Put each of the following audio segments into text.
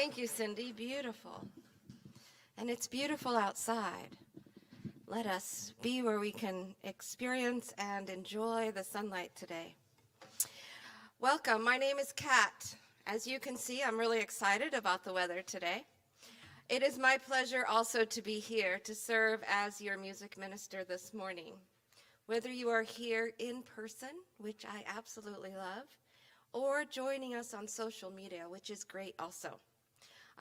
Thank you, Cindy. Beautiful. And it's beautiful outside. Let us be where we can experience and enjoy the sunlight today. Welcome. My name is Kat. As you can see, I'm really excited about the weather today. It is my pleasure also to be here to serve as your music minister this morning. Whether you are here in person, which I absolutely love, or joining us on social media, which is great also,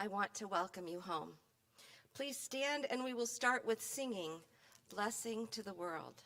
I want to welcome you home. Please stand and we will start with singing Blessing to the World.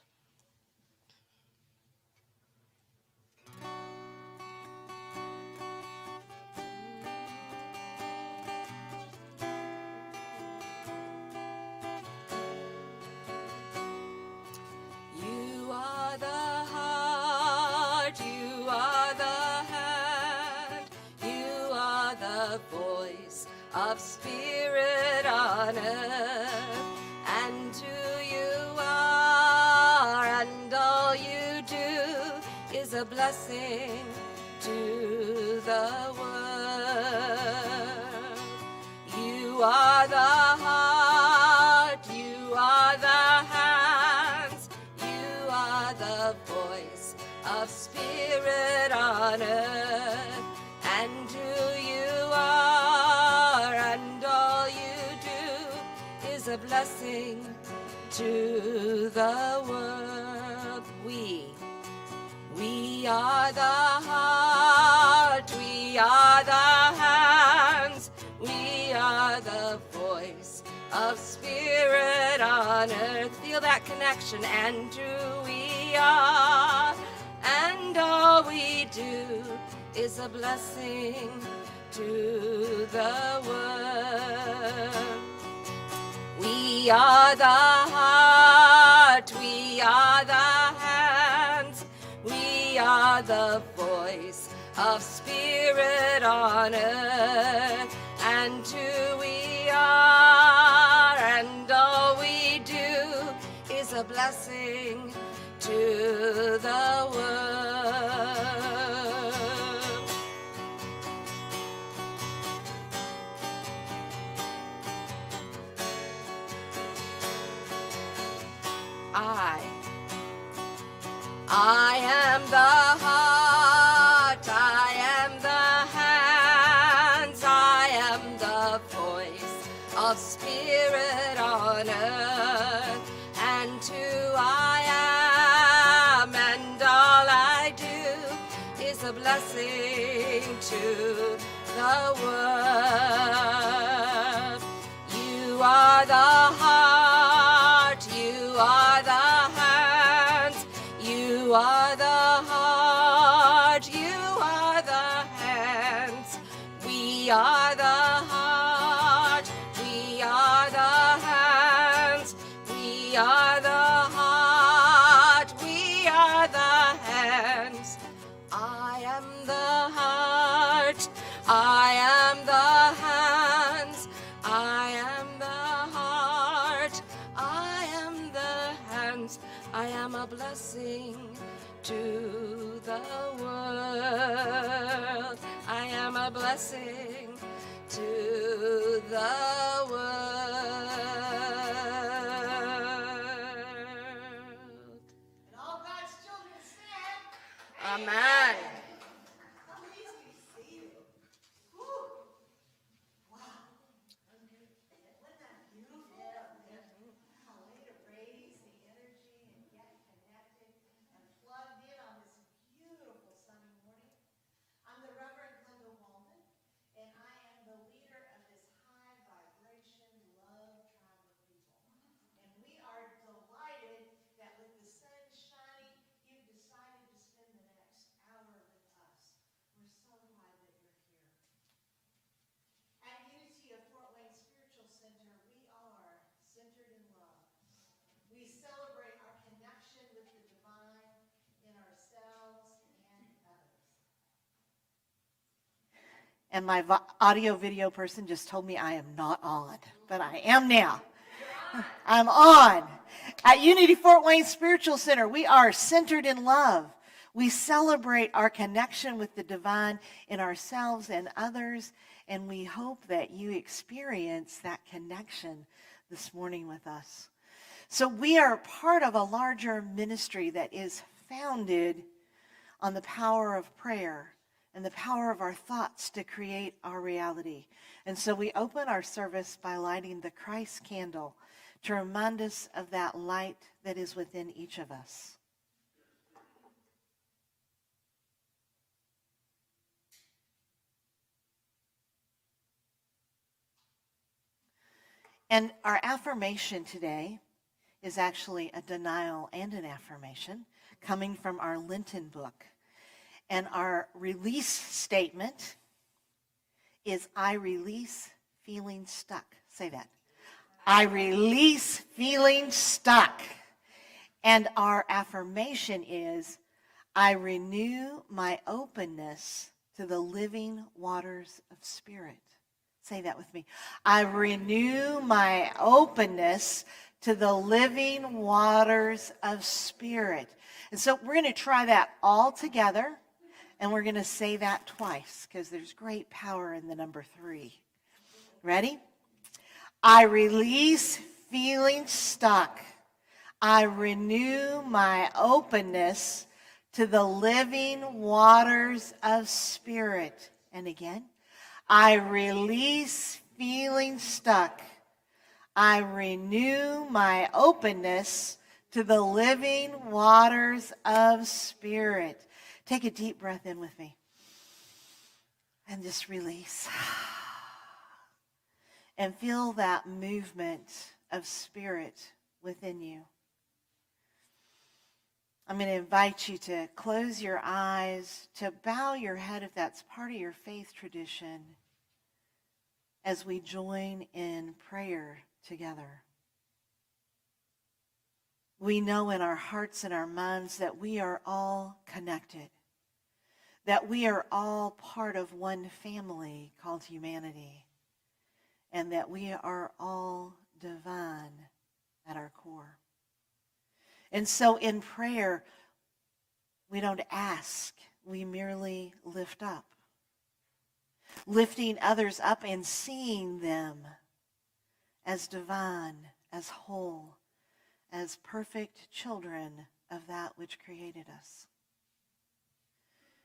You are the heart, you are the hand, you are the voice of spirit on earth, and who you are, and all you do is a blessing to the world. You are the heart, you are the hands, you are the voice of spirit on earth, and who you are, and all you do is a blessing to the world. We are the heart, we are the hands, we are the voice of spirit on earth. Feel that connection. And who we are, and all we do is a blessing to the world. We are the heart, we are the hands, we are the voice of spirit on earth, and who we are, and all we do is a blessing to the world. I am the heart, I am the hands, I am the voice of spirit on earth, and who I am, and all I do is a blessing to the world. You are the heart, you are the hands, you are the heart, you are the hands, we are the heart, we are the hands, we are the heart, we are the hands. I am the heart, I am the hands, I am the heart, I am the hands, I am a blessing to the world. I am a blessing to the world. And all God's children said, Amen. how easy to see you. Woo. Wow. Wasn't that beautiful? How way to raise the energy and get connected and plugged in on this beautiful sunny morning. I'm the Reverend Glenda Wallman, and I am the leader of this high vibration love traveler people. And we are delighted that with the sun shining, you've decided to spend the next hour with us. We're so glad that you're here. At Unity of Fort Wayne Spiritual Center, we are centered in love. We celebrate our connection with the divine in ourselves and others. And my audio video person just told me I am not on, but I am now. I'm on. At Unity Fort Wayne Spiritual Center, we are centered in love. We celebrate our connection with the divine in ourselves and others, and we hope that you experience that connection this morning with us. So we are part of a larger ministry that is founded on the power of prayer and the power of our thoughts to create our reality. And so we open our service by lighting the Christ candle to remind us of that light that is within each of us. And our affirmation today is actually a denial and an affirmation coming from our Lenten book. And our release statement is, I release feeling stuck. Say that. I release feeling stuck. And our affirmation is, I renew my openness to the living waters of spirit. Say that with me. I renew my openness to the living waters of spirit. And so we're going to try that all together, and we're going to say that twice because there's great power in the number 3. Ready? I release feeling stuck. I renew my openness to the living waters of spirit. And again, I release feeling stuck. I renew my openness to the living waters of spirit. Take a deep breath in with me. And just release. And feel that movement of spirit within you. I'm going to invite you to close your eyes, to bow your head if that's part of your faith tradition, as we join in prayer together. We know in our hearts and our minds that we are all connected, that we are all part of one family called humanity, and that we are all divine at our core. And so in prayer, we don't ask, we merely lift up. Lifting others up and seeing them as divine, as whole, as perfect children of that which created us.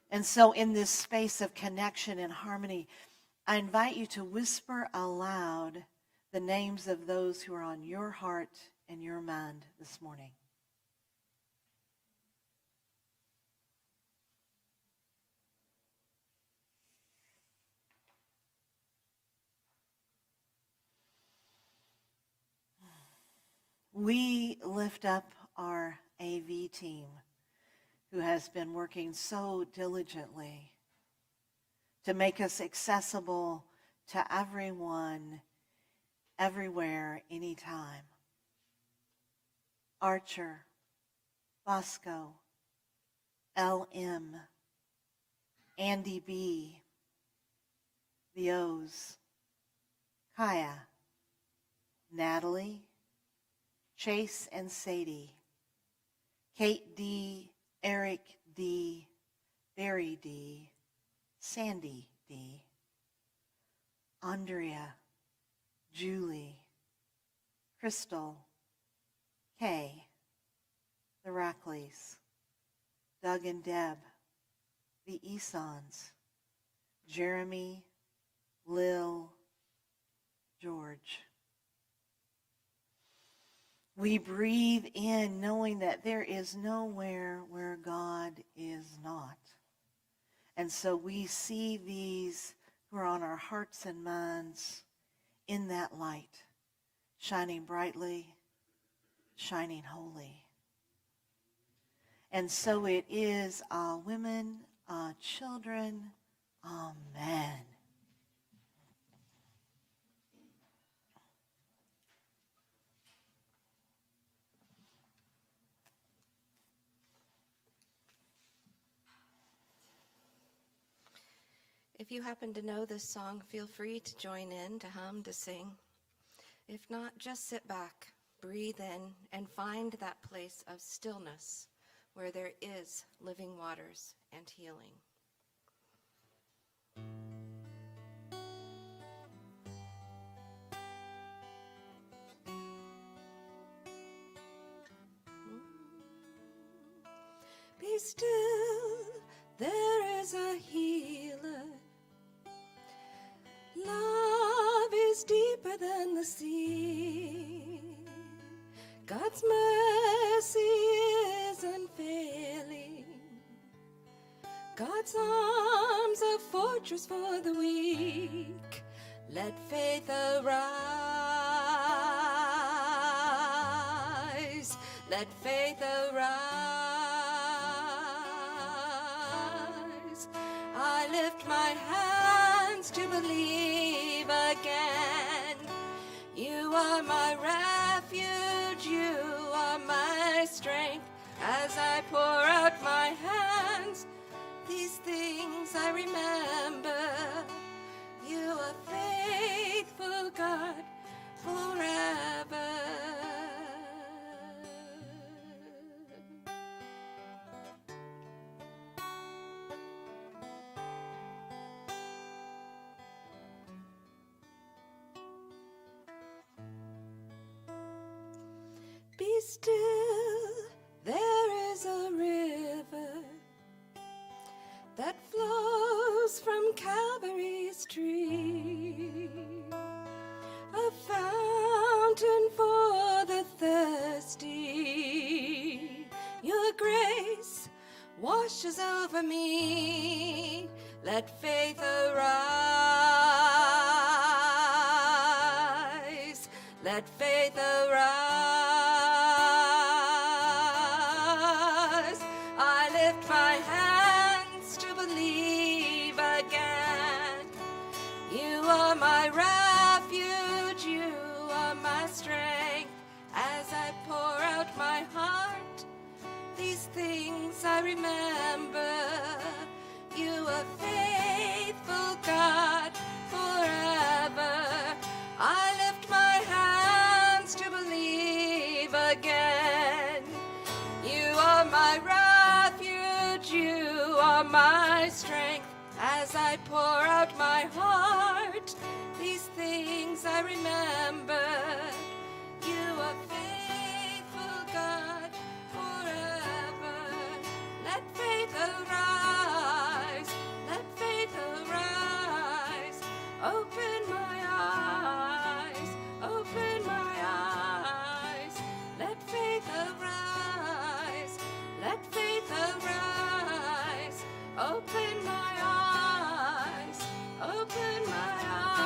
And so in this space of connection and harmony, I invite you to whisper aloud the names of those who are on your heart and your mind this morning. We lift up our AV team who has been working so diligently to make us accessible to everyone, everywhere, anytime. Archer, Bosco, LM, Andy B, the O's, Kaya, Natalie, Chase and Sadie, Kate D, Eric D, Barry D, Sandy D, Andrea, Julie, Crystal, Kay, the Rackleys, Doug and Deb, the Esons, Jeremy, Lil, George. We breathe in knowing that there is nowhere where God is not. And so we see these who are on our hearts and minds in that light, shining brightly, shining holy. And so it is, women, children, amen. If you happen to know this song, feel free to join in, to hum, to sing. If not, just sit back, breathe in, and find that place of stillness where there is living waters and healing. Be still, there is a healer. Love is deeper than the sea. God's mercy is unfailing. God's arms a fortress for the weak. Let faith arise. Let faith arise. I lift my hands to believe again. You are my refuge, you are my strength. As I pour out my hands, these things I remember. You are faithful, God, forever. Be still, there is a river that flows from Calvary's tree, a fountain for the thirsty. Your grace washes over me. Let faith arise. Let faith arise. I lift my hands to believe again. You are my refuge, you are my strength. As I pour out my heart, these things I remember. You are faithful, God, forever. I lift my hands to believe again. You are my refuge, you are my strength. As I pour out my heart, these things I remember. You are faithful, God, forever. Let faith arise, let faith arise. Open my eyes, open my eyes. Let faith arise, let faith arise. Open my eyes, open my eyes.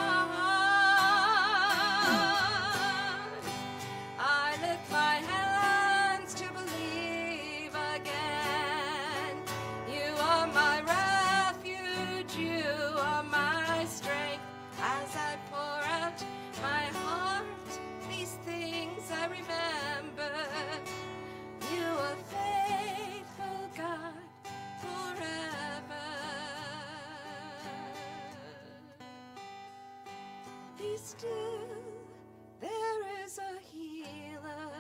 I lift my hands to believe again. You are my refuge, you are my strength. As I pour out my heart, these things I remember. You are faithful, God, forever. Be still, there is a healer.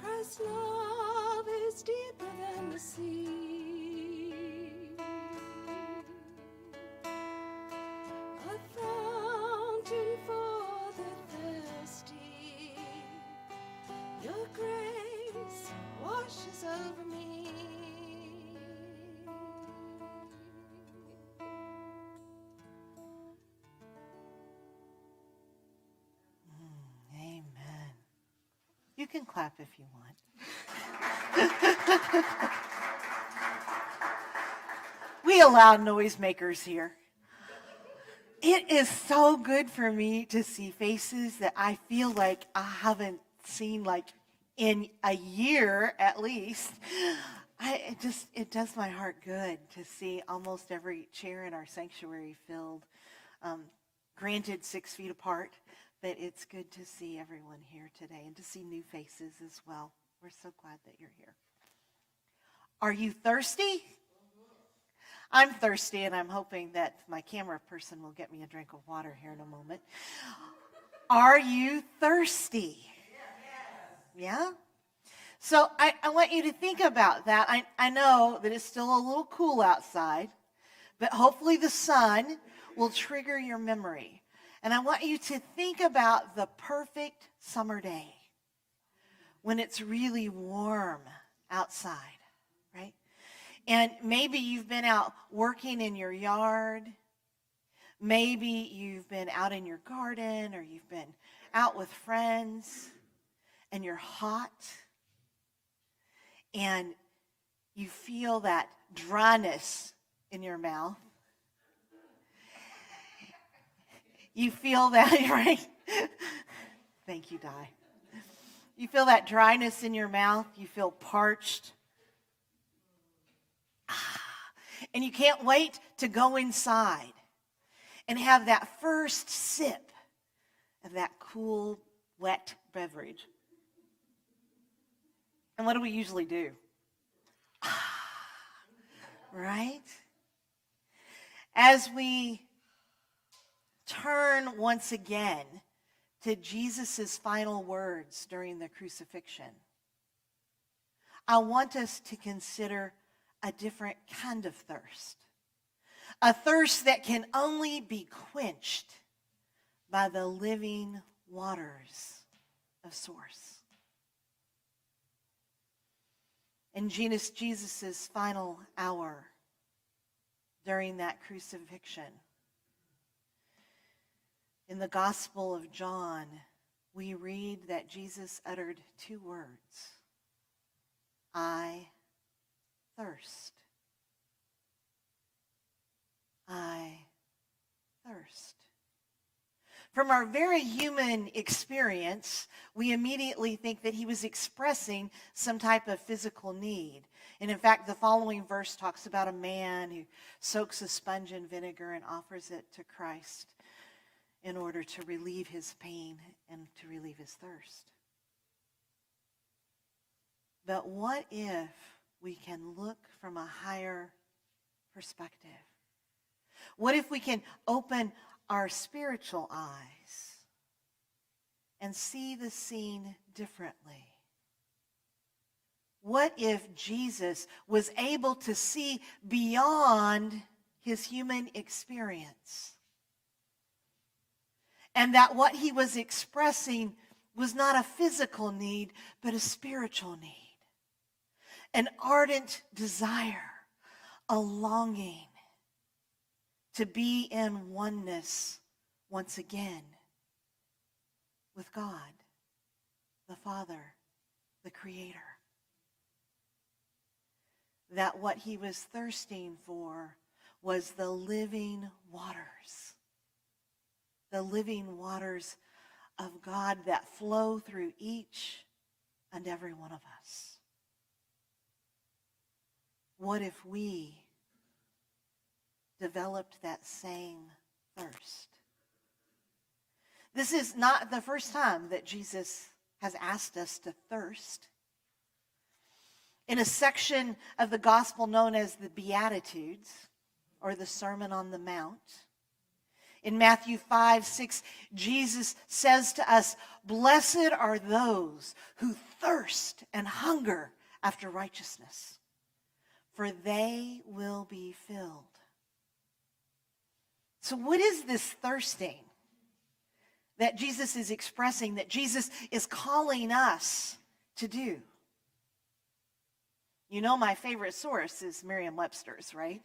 Christ's love is deeper than the sea. A fountain for the thirsty. Your grace washes over me. Amen. You can clap if you want. We allow noisemakers here. It is so good for me to see faces that I feel like I haven't seen like in a year at least. It does my heart good to see almost every chair in our sanctuary filled. Granted 6 feet apart, but it's good to see everyone here today and to see new faces as well. We're so glad that you're here. Are you thirsty? I'm thirsty, and I'm hoping that my camera person will get me a drink of water here in a moment. Are you thirsty? Yeah? So I want you to think about that. I know that it's still a little cool outside, but hopefully the sun will trigger your memory. And I want you to think about the perfect summer day when it's really warm outside, right? And maybe you've been out working in your yard. Maybe you've been out in your garden, or you've been out with friends and you're hot and you feel that dryness in your mouth. You feel that, right? Thank you, Di. You feel that dryness in your mouth. You feel parched. And you can't wait to go inside and have that first sip of that cool, wet beverage. And what do we usually do? Right? As we turn once again to Jesus' final words during the crucifixion, I want us to consider a different kind of thirst. A thirst that can only be quenched by the living waters of Source. In Jesus' final hour during that crucifixion, in the Gospel of John, we read that Jesus uttered 2 words: I thirst. I thirst. From our very human experience, we immediately think that he was expressing some type of physical need. And in fact, the following verse talks about a man who soaks a sponge in vinegar and offers it to Christ in order to relieve his pain and to relieve his thirst. But what if we can look from a higher perspective? What if we can open our spiritual eyes and see the scene differently? What if Jesus was able to see beyond his human experience? And that what he was expressing was not a physical need, but a spiritual need. An ardent desire, a longing to be in oneness once again with God, the Father, the Creator. That what he was thirsting for was the living waters of God that flow through each and every one of us. What if we developed that same thirst? This is not the first time that Jesus has asked us to thirst. In a section of the gospel known as the Beatitudes, or the Sermon on the Mount, in Matthew 5:6, Jesus says to us, "Blessed are those who thirst and hunger after righteousness, for they will be filled." So what is this thirsting that Jesus is expressing, that Jesus is calling us to do? You know, my favorite source is Merriam-Webster's, right?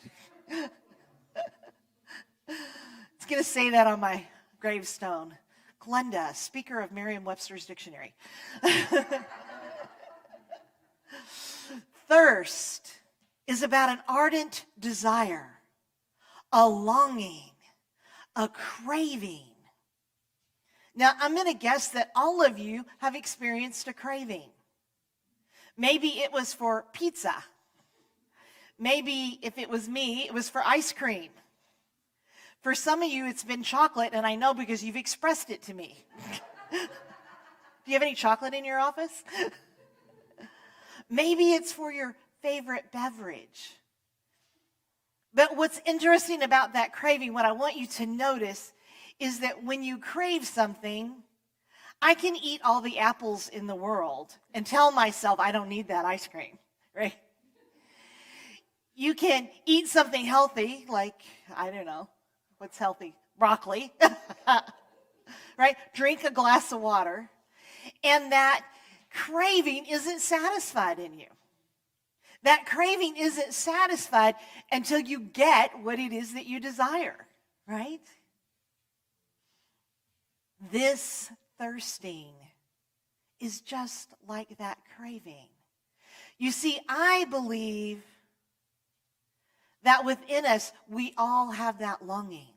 It's going to say that on my gravestone. Glenda, speaker of Merriam-Webster's dictionary. Thirst is about an ardent desire, a longing, a craving. Now, I'm going to guess that all of you have experienced a craving. Maybe it was for pizza. Maybe if it was me, it was for ice cream. For some of you, it's been chocolate, and I know because you've expressed it to me. Do you have any chocolate in your office? Maybe it's for your favorite beverage. But what's interesting about that craving, what I want you to notice, is that when you crave something, I can eat all the apples in the world and tell myself I don't need that ice cream, right? You can eat something healthy, like, I don't know, what's healthy? Broccoli, right? Drink a glass of water, and that craving isn't satisfied in you. That craving isn't satisfied until you get what it is that you desire, right? This thirsting is just like that craving. You see, I believe that within us, we all have that longing.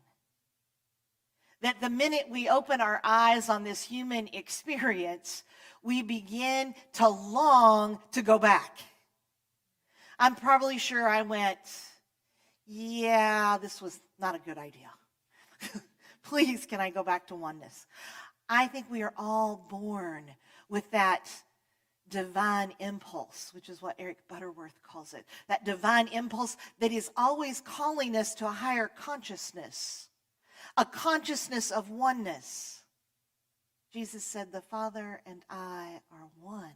That the minute we open our eyes on this human experience, we begin to long to go back. I'm probably sure I went, yeah, this was not a good idea. Please, can I go back to oneness? I think we are all born with that divine impulse, which is what Eric Butterworth calls it. That divine impulse that is always calling us to a higher consciousness, a consciousness of oneness. Jesus said, the Father and I are one.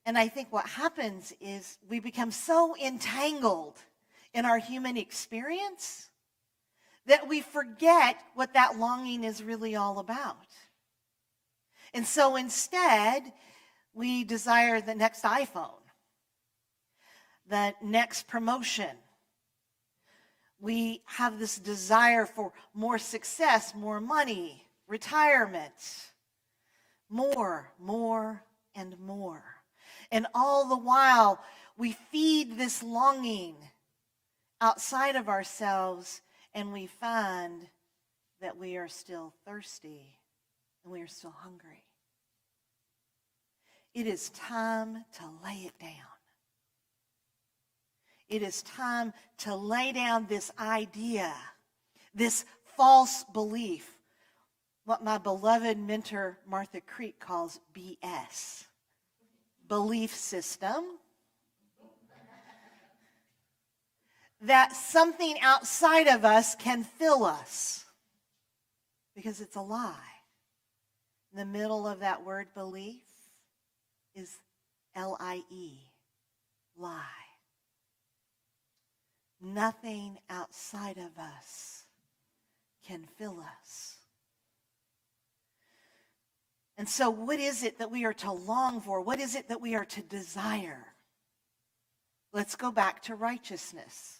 And I think what happens is we become so entangled in our human experience that we forget what that longing is really all about. And so instead, we desire the next iPhone, the next promotion. We have this desire for more success, more money, retirement, more, and more. And all the while, we feed this longing outside of ourselves, and we find that we are still thirsty and we are still hungry. It is time to lay it down. It is time to lay down this idea, this false belief, what my beloved mentor Martha Creek calls BS. Belief system, that something outside of us can fill us, because it's a lie. In the middle of that word belief is L-I-E, lie. Nothing outside of us can fill us. And so what is it that we are to long for? What is it that we are to desire? Let's go back to righteousness.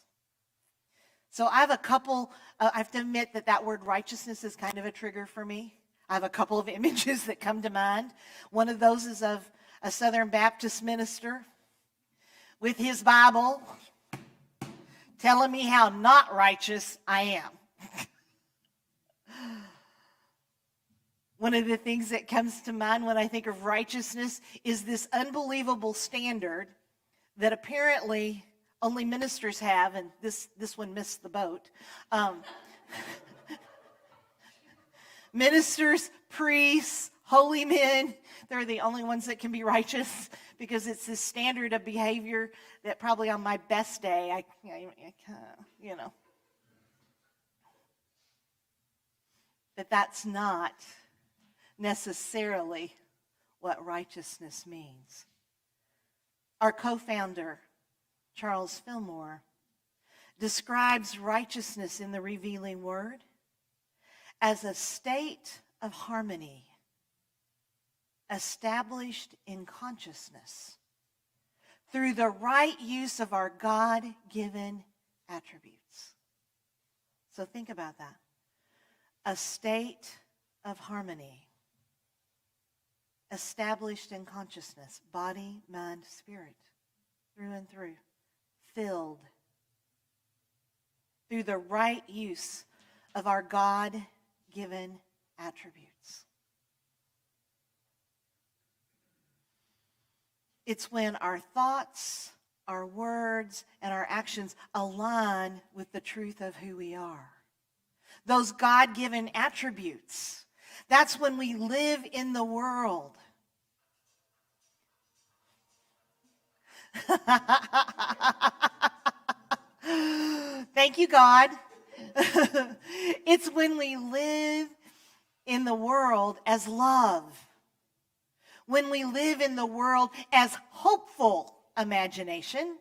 So I have I have to admit that word righteousness is kind of a trigger for me. I have a couple of images that come to mind. One of those is of a Southern Baptist minister with his Bible telling me how not righteous I am. One of the things that comes to mind when I think of righteousness is this unbelievable standard that apparently only ministers have, and this one missed the boat. Ministers, priests, holy men, they're the only ones that can be righteous, because it's this standard of behavior that probably on my best day, I But that's not necessarily what righteousness means. Our co-founder, Charles Fillmore, describes righteousness in the Revealing Word as a state of harmony established in consciousness through the right use of our God-given attributes. So think about that. A state of harmony established in consciousness, body, mind, spirit, through and through, filled through the right use of our God-given attributes. It's when our thoughts, our words, and our actions align with the truth of who we are. Those God-given attributes. That's when we live in the world. Thank you, God. It's when we live in the world as love, when we live in the world as hopeful imagination,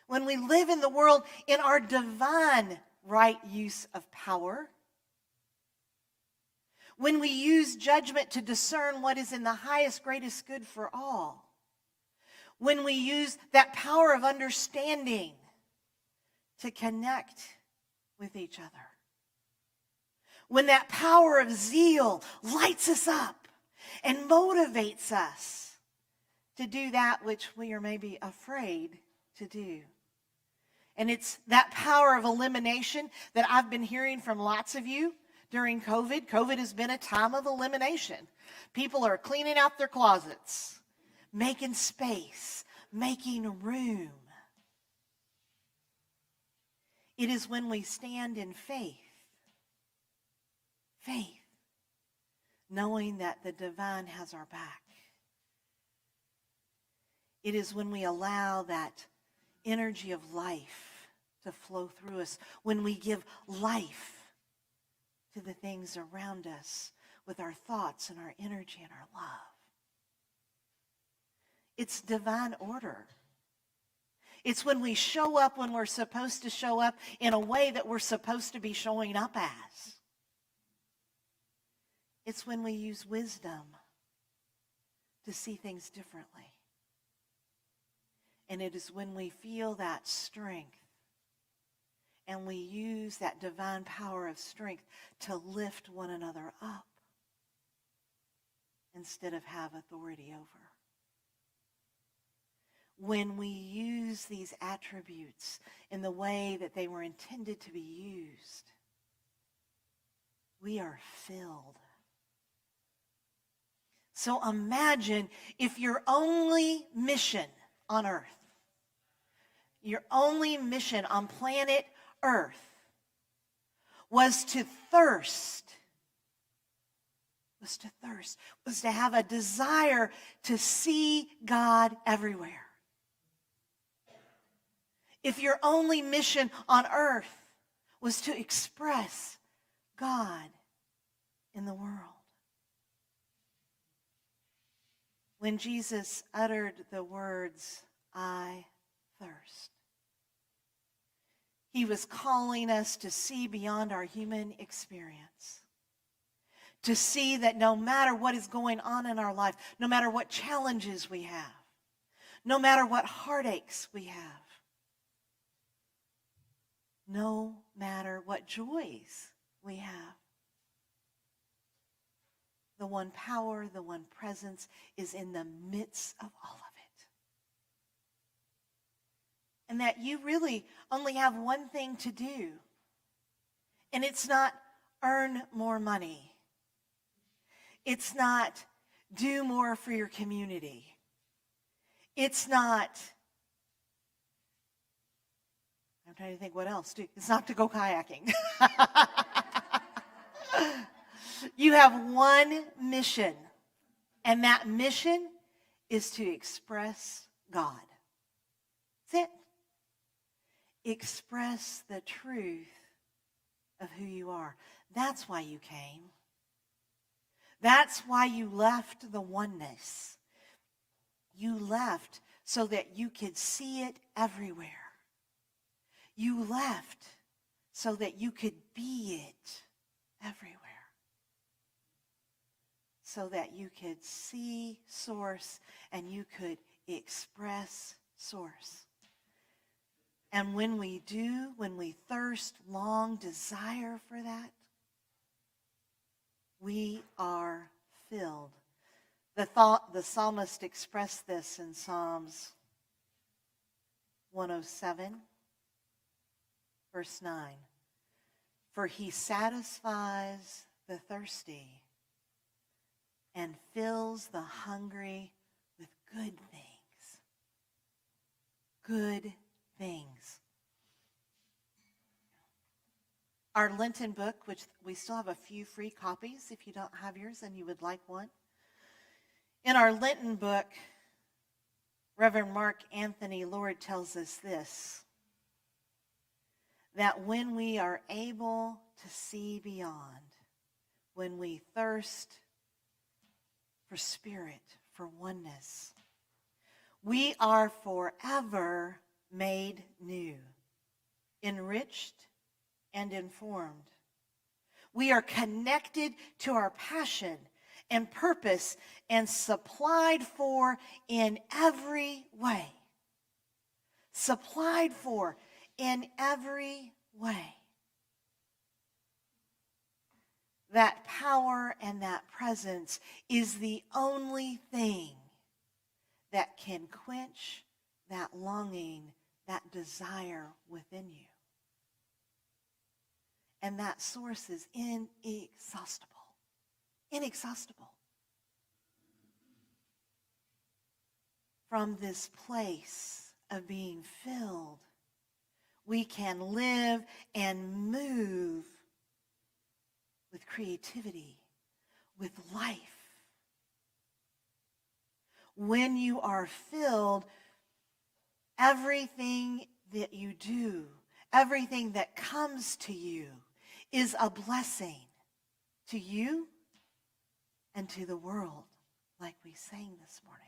when we live in the world in our divine right use of power, when we use judgment to discern what is in the highest, greatest good for all, when we use that power of understanding to connect with each other, when that power of zeal lights us up and motivates us to do that which we are maybe afraid to do. And it's that power of elimination that I've been hearing from lots of you during COVID. COVID has been a time of elimination. People are cleaning out their closets, making space, making room. It is when we stand in faith, knowing that the divine has our back. It is when we allow that energy of life to flow through us, when we give life to the things around us with our thoughts and our energy and our love. It's divine order. It's when we show up when we're supposed to show up in a way that we're supposed to be showing up as. It's when we use wisdom to see things differently. And it is when we feel that strength and we use that divine power of strength to lift one another up instead of have authority over. When we use these attributes in the way that they were intended to be used, we are filled. So imagine if your only mission on earth, your only mission on planet Earth was to thirst, was to have a desire to see God everywhere. If your only mission on earth was to express God in the world. When Jesus uttered the words, "I thirst," he was calling us to see beyond our human experience. To see that no matter what is going on in our life, no matter what challenges we have, no matter what heartaches we have, no matter what joys we have, the one power, the one presence is in the midst of all of it. And that you really only have one thing to do. And it's not earn more money. It's not do more for your community. It's not, I'm trying to think what else. It's not to go kayaking. You have one mission, and that mission is to express God. That's it. Express the truth of who you are. That's why you came. That's why you left the oneness. You left so that you could see it everywhere. You left so that you could be it everywhere. So that you could see source and you could express source. And when we do, when we thirst, long, desire for that, we are filled. The psalmist expressed this in Psalms 107, verse 9. For he satisfies the thirsty and fills the hungry with good things. Good things. Our Lenten book, which we still have a few free copies if you don't have yours and you would like one. In our Lenten book, Reverend Mark Anthony Lord tells us this, that when we are able to see beyond when we thirst for spirit, for oneness, we are forever made new, enriched, and informed. We are connected to our passion and purpose and supplied for in every way. Supplied for in every way. That power and that presence is the only thing that can quench that longing, that desire within you. And that source is inexhaustible. Inexhaustible. From this place of being filled, we can live and move with creativity, with life. When you are filled, everything that you do, everything that comes to you is a blessing to you and to the world, like we sang this morning.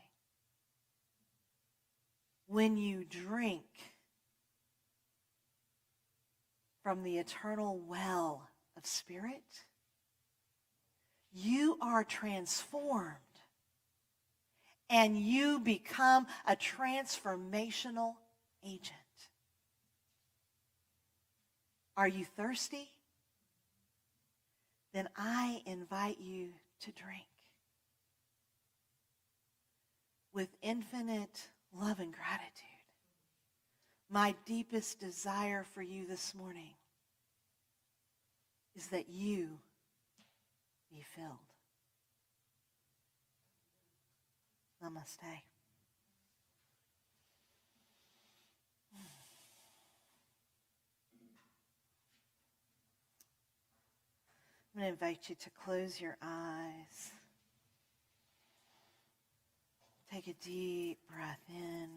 When you drink from the eternal well of spirit, you are transformed and you become a transformational agent. Are you thirsty? Then I invite you to drink with infinite love and gratitude. My deepest desire for you this morning is that you be filled. Namaste. I'm going to invite you to close your eyes. Take a deep breath in.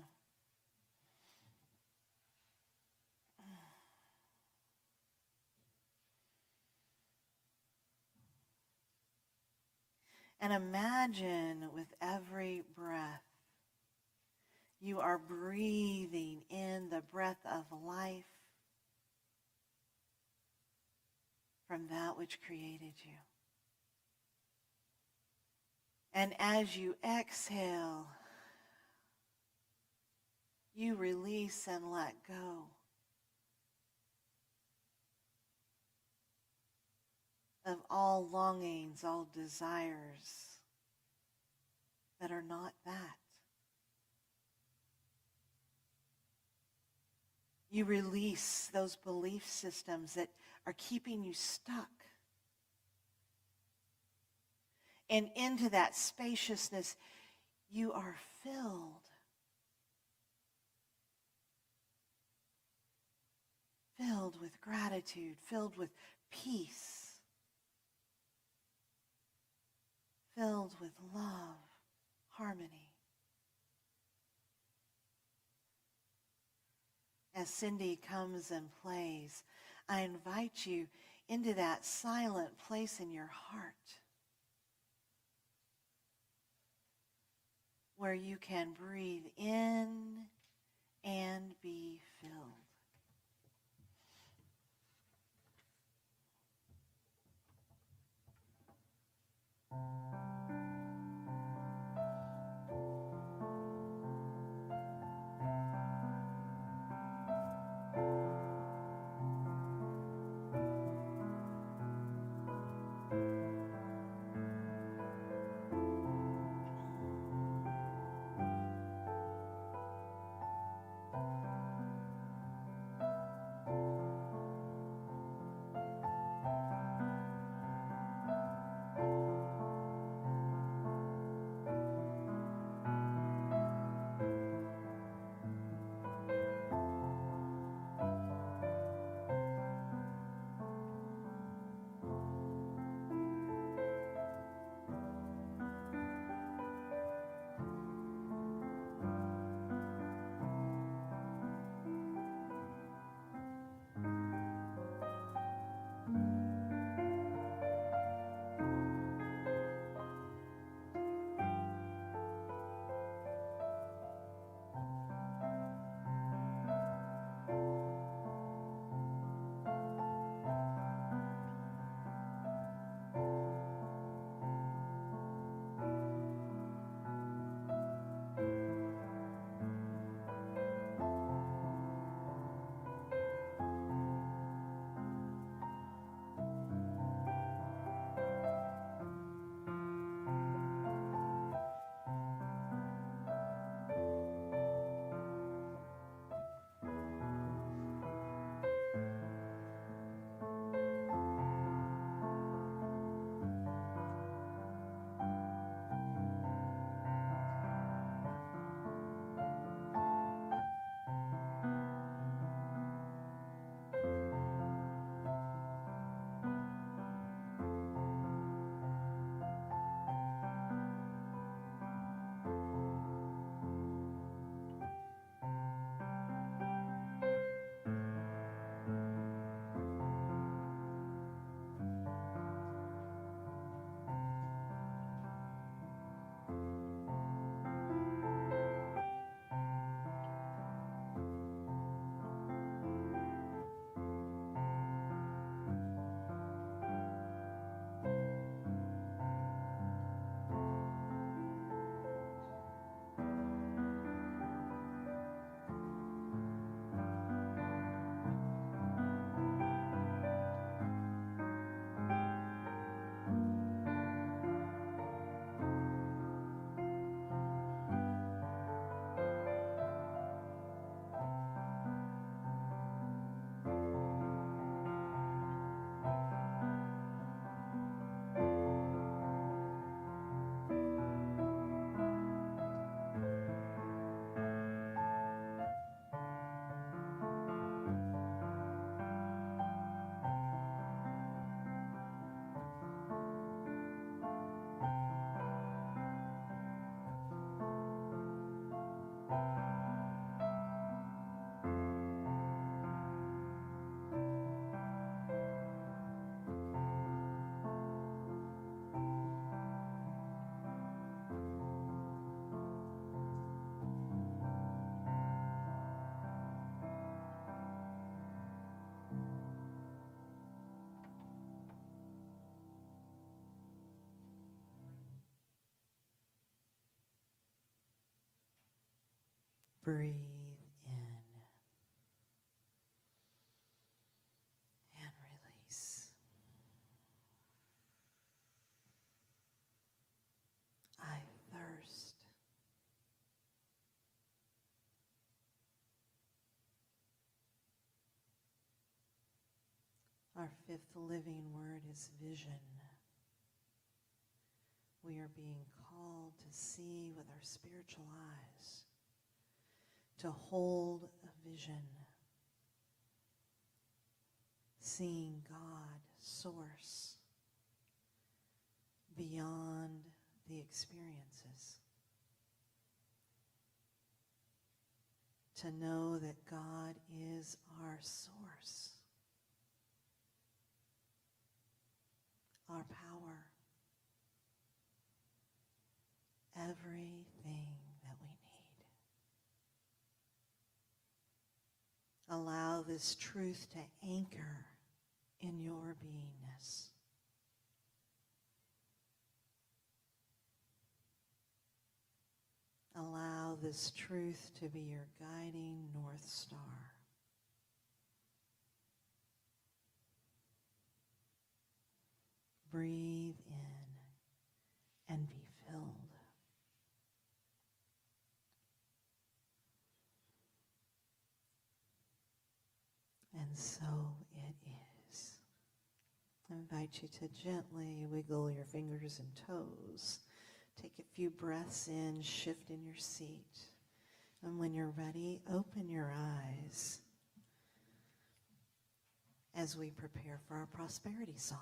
And imagine with every breath, you are breathing in the breath of life from that which created you. And as you exhale, you release and let go of all longings, all desires that are not that. You release those belief systems that are keeping you stuck. And into that spaciousness, you are filled. Filled with gratitude, filled with peace, filled with love, harmony. As Cindy comes and plays, I invite you into that silent place in your heart where you can breathe in and be filled. Breathe in and release. I thirst. Our fifth living word is vision. We are being called to see with our spiritual eyes, to hold a vision, seeing God, source, beyond the experiences, to know that God is our source, our power, everything that we need. Allow this truth to anchor in your beingness. Allow this truth to be your guiding North Star. Breathe in and be filled. And so it is. I invite you to gently wiggle your fingers and toes. Take a few breaths in, shift in your seat. And when you're ready, open your eyes as we prepare for our prosperity song.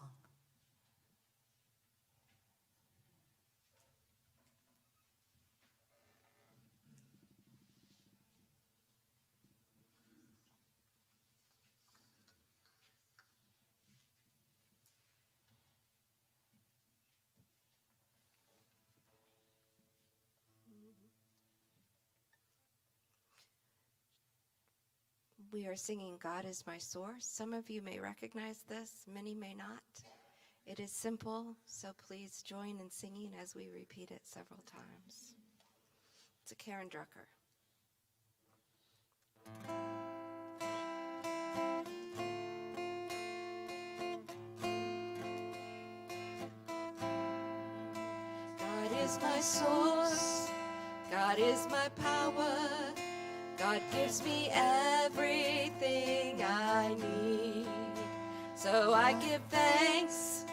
We are singing God is my source. Some of you may recognize this, many may not. It is simple, so please join in singing as we repeat it several times. It's a Karen Drucker. God is my source, God is my power, God gives me everything I need. So I give thanks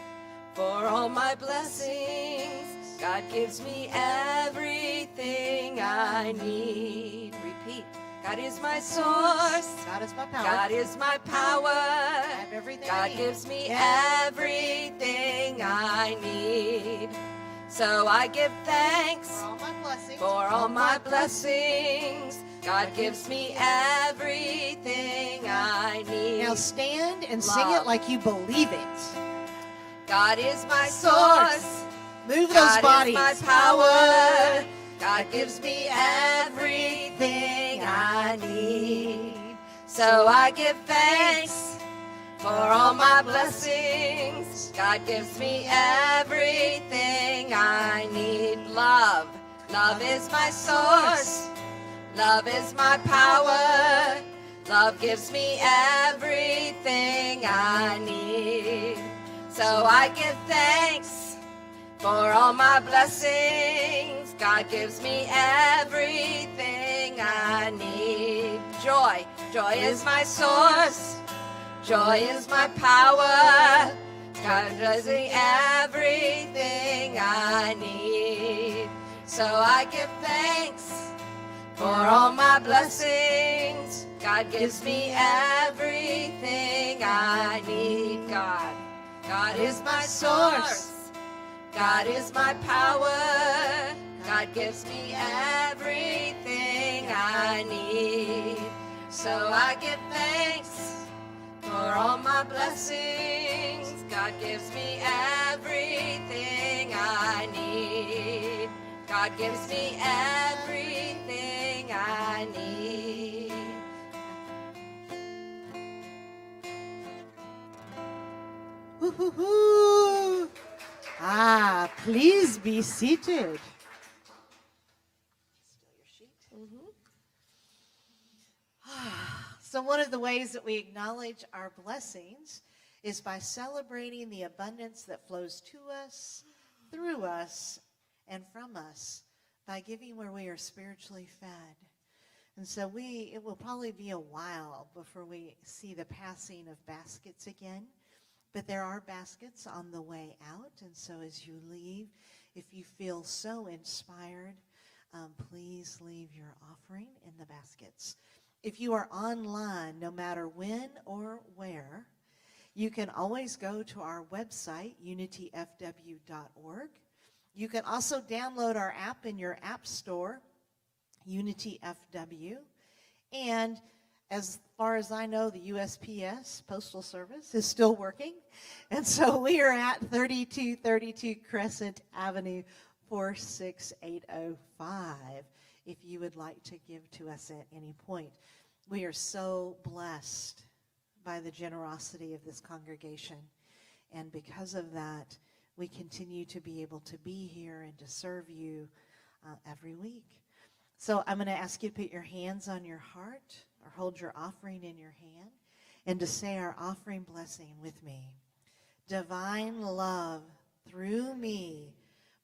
for all my blessings. God gives me everything I need. Repeat. God is my source. God is my power. God is my power. I have everything I God need. gives me everything I need. So I give thanks For all my blessings. for all my blessings. God gives me everything I need. Now stand and sing Love. it like you believe it. God is my source. Move those God bodies. is my power. God gives me everything I need. So I give thanks for all my blessings. God gives me everything I need. Love. Love is my source. Love is my power. Love gives me everything I need. So I give thanks for all my blessings. God gives me everything I need. Joy. Joy is my source. Joy is my power. God gives me everything I need. So I give thanks for all my blessings. God gives me everything I need. God. God is my source. God is my power. God gives me everything I need. So I give thanks for all my blessings. God gives me everything I need. God gives me everything I need. Woo-hoo-hoo. Please be seated. Still your sheet. ways that we acknowledge our blessings is by celebrating the abundance that flows to us, through us, and from us by giving where we are spiritually fed. And so it will probably be a while before we see the passing of baskets again. But there are baskets on the way out. And so as you leave, if you feel so inspired, please leave your offering in the baskets. If you are online, no matter when or where, you can always go to our website, unityfw.org. You can also download our app in your app store, UnityFW. And as far as I know, the USPS Postal Service is still working. And so we are at 3232 Crescent Avenue, 46805, if you would like to give to us at any point. We are so blessed by the generosity of this congregation. And because of that, we continue to be able to be here and to serve you every week. So I'm going to ask you to put your hands on your heart or hold your offering in your hand and to say our offering blessing with me. Divine love through me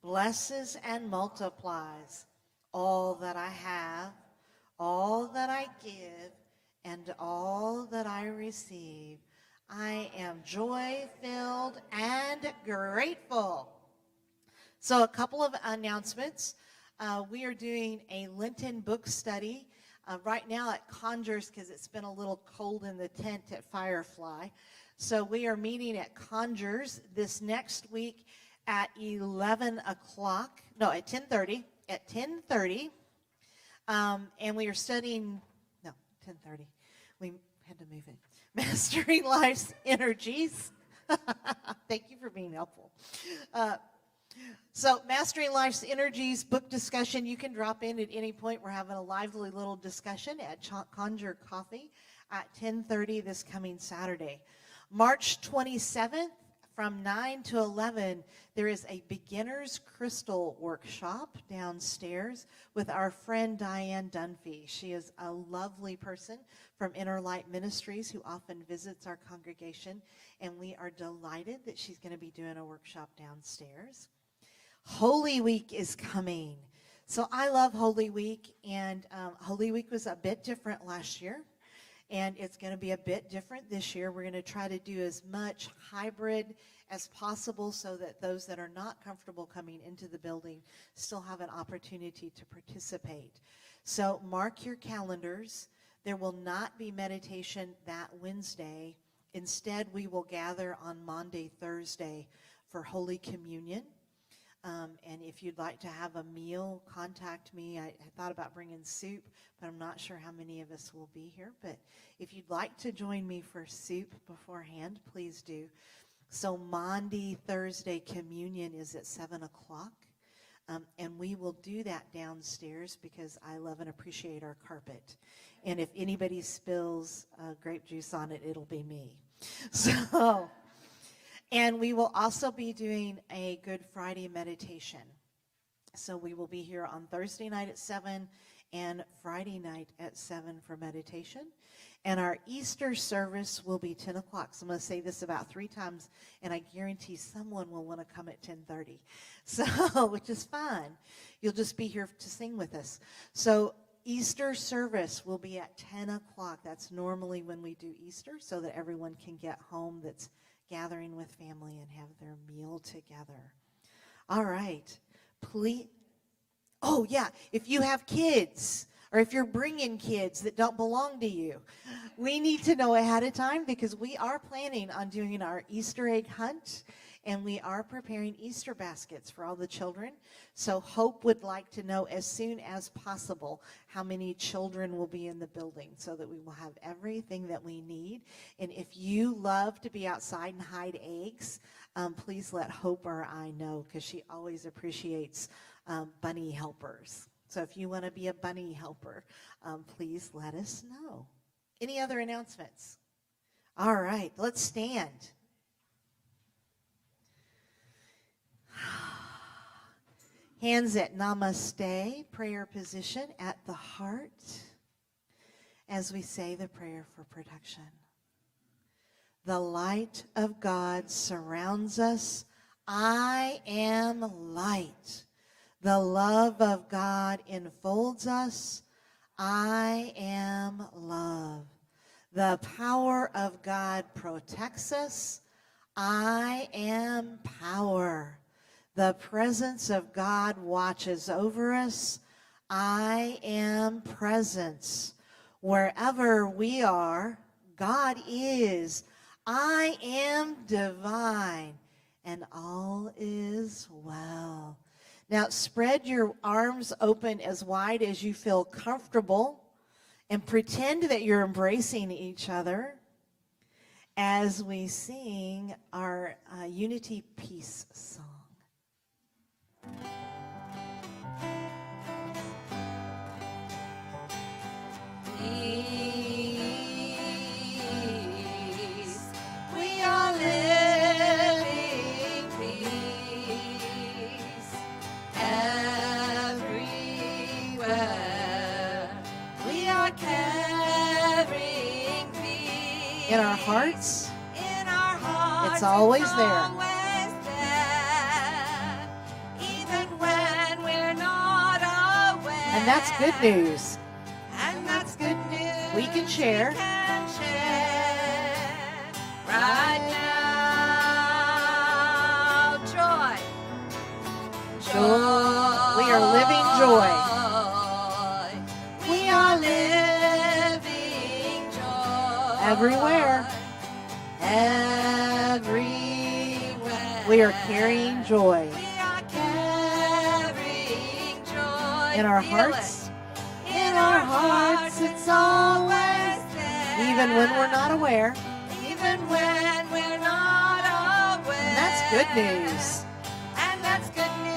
blesses and multiplies all that I have, all that I give, and all that I receive. I am joy-filled and grateful. So a couple of announcements. We are doing a Lenten book study right now at Conjures because it's been a little cold in the tent at Firefly. So we are meeting at Conjures this next week at 11 o'clock. No, at 10:30. At 10:30. And we are studying, 10:30. We had to move it. Mastering Life's Energies. Thank you for being helpful. So Mastering Life's Energies book discussion, you can drop in at any point. We're having a lively little discussion at Conjure Coffee at 10:30 this coming Saturday. March 27th from 9 to 11, there is a beginner's crystal workshop downstairs with our friend Diane Dunphy. She is a lovely person from Inner Light Ministries who often visits our congregation, and we are delighted that she's going to be doing a workshop downstairs. Holy Week is coming. So I love Holy Week, and Holy Week was a bit different last year, and it's going to be a bit different this year. We're going to try to do as much hybrid as possible so that those that are not comfortable coming into the building still have an opportunity to participate. So mark your calendars. There will not be meditation that Wednesday. Instead, we will gather on Maundy, Thursday for Holy Communion. And if you'd like to have a meal, contact me. I thought about bringing soup, but I'm not sure how many of us will be here. But if you'd like to join me for soup beforehand, please do. So Maundy, Thursday communion is at 7 o'clock. And we will do that downstairs because I love and appreciate our carpet. And if anybody spills grape juice on it, it'll be me. So... And we will also be doing a Good Friday meditation. So we will be here on Thursday night at 7 and Friday night at 7 for meditation. And our Easter service will be 10 o'clock. So I'm going to say this about 3 times, and I guarantee someone will want to come at 10:30. So, which is fine. You'll just be here to sing with us. So Easter service will be at 10 o'clock. That's normally when we do Easter so that everyone can get home that's gathering with family and have their meal together. All right. Please. Oh, yeah. If you have kids or if you're bringing kids that don't belong to you, we need to know ahead of time because we are planning on doing our Easter egg hunt and we are preparing Easter baskets for all the children. So Hope would like to know as soon as possible how many children will be in the building so that we will have everything that we need. And if you love to be outside and hide eggs, please let Hope or I know because she always appreciates bunny helpers. So if you want to be a bunny helper, please let us know. Any other announcements? All right, let's stand. Hands at namaste, prayer position at the heart. as we say the prayer for protection. The light of God surrounds us. I am light. The love of God enfolds us. I am love. The power of God protects us. I am power. The presence of God watches over us. I am presence. Wherever we are, God is. I am divine, and all is well. Now spread your arms open as wide as you feel comfortable and pretend that you're embracing each other as we sing our Unity Peace song. Peace. We are living peace everywhere. We are carrying peace In our hearts, in our hearts. it's always there. Always there, even when we're not aware. And that's good news. And that's good news. We can share. We can share right now. Joy. Joy. We are living joy. We are living joy. Everywhere. Everywhere. We are carrying joy. We are carrying joy. In our Feel hearts, it. In our hearts, it's always there. even when we're not aware. Even when we're not aware. And that's good news. And that's good news.